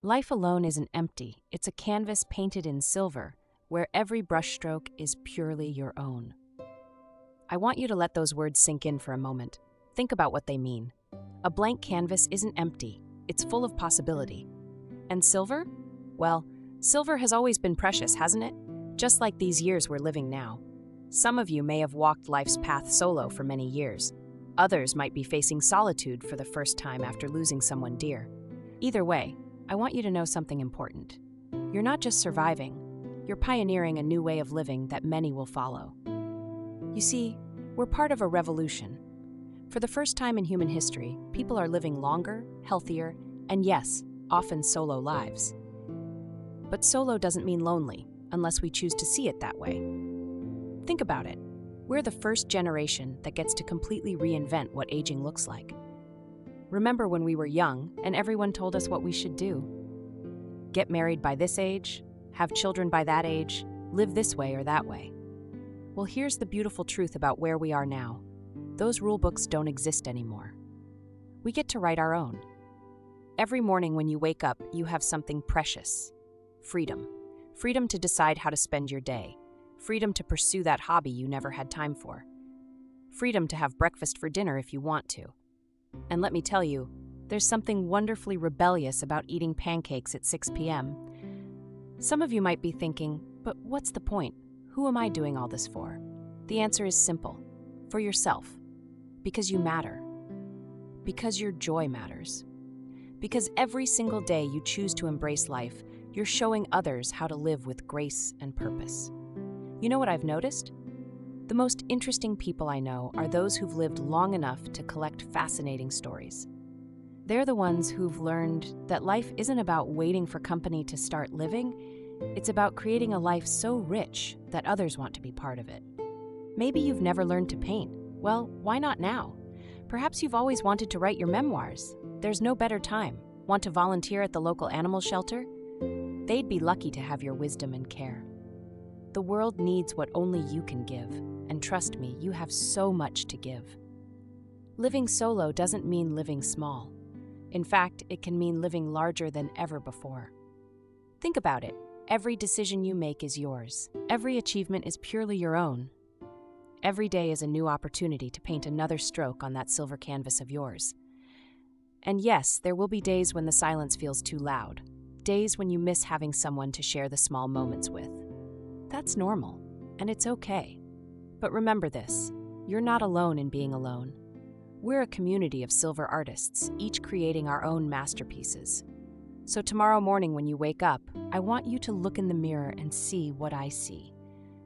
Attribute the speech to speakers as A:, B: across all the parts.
A: Life alone isn't empty. It's a canvas painted in silver, where every brushstroke is purely your own. I want you to let those words sink in for a moment. Think about what they mean. A blank canvas isn't empty. It's full of possibility. And silver? Well, silver has always been precious, hasn't it? Just like these years we're living now. Some of you may have walked life's path solo for many years. Others might be facing solitude for the first time after losing someone dear. Either way, I want you to know something important. You're not just surviving, you're pioneering a new way of living that many will follow. You see, we're part of a revolution. For the first time in human history, people are living longer, healthier, and yes, often solo lives. But solo doesn't mean lonely, unless we choose to see it that way. Think about it. We're the first generation that gets to completely reinvent what aging looks like. Remember when we were young and everyone told us what we should do? Get married by this age, have children by that age, live this way or that way. Well, here's the beautiful truth about where we are now. Those rule books don't exist anymore. We get to write our own. Every morning when you wake up, you have something precious. Freedom. Freedom to decide how to spend your day. Freedom to pursue that hobby you never had time for. Freedom to have breakfast for dinner if you want to. And let me tell you, there's something wonderfully rebellious about eating pancakes at 6 p.m. Some of you might be thinking, but what's the point? Who am I doing all this for? The answer is simple. For yourself. Because you matter. Because your joy matters. Because every single day you choose to embrace life, you're showing others how to live with grace and purpose. You know what I've noticed? The most interesting people I know are those who've lived long enough to collect fascinating stories. They're the ones who've learned that life isn't about waiting for company to start living, it's about creating a life so rich that others want to be part of it. Maybe you've never learned to paint. Well, why not now? Perhaps you've always wanted to write your memoirs. There's no better time. Want to volunteer at the local animal shelter? They'd be lucky to have your wisdom and care. The world needs what only you can give, and trust me, you have so much to give. Living solo doesn't mean living small. In fact, it can mean living larger than ever before. Think about it. Every decision you make is yours. Every achievement is purely your own. Every day is a new opportunity to paint another stroke on that silver canvas of yours. And yes, there will be days when the silence feels too loud. Days when you miss having someone to share the small moments with. That's normal, and it's okay. But remember this, you're not alone in being alone. We're a community of silver artists, each creating our own masterpieces. So tomorrow morning when you wake up, I want you to look in the mirror and see what I see.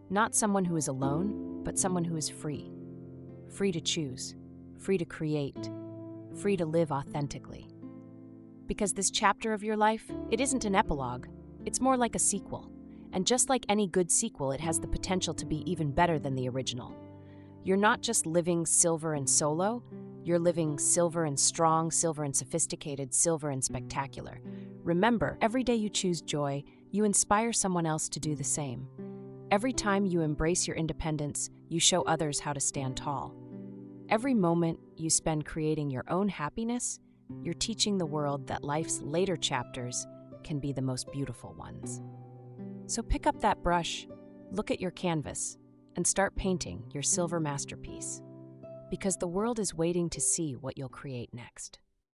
A: Not someone who is alone, but someone who is free. Free to choose, free to create, free to live authentically. Because this chapter of your life, it isn't an epilogue, it's more like a sequel. And just like any good sequel, it has the potential to be even better than the original. You're not just living silver and solo, you're living silver and strong, silver and sophisticated, silver and spectacular. Remember, every day you choose joy, you inspire someone else to do the same. Every time you embrace your independence, you show others how to stand tall. Every moment you spend creating your own happiness, you're teaching the world that life's later chapters can be the most beautiful ones. So pick up that brush, look at your canvas, and start painting your silver masterpiece. Because the world is waiting to see what you'll create next.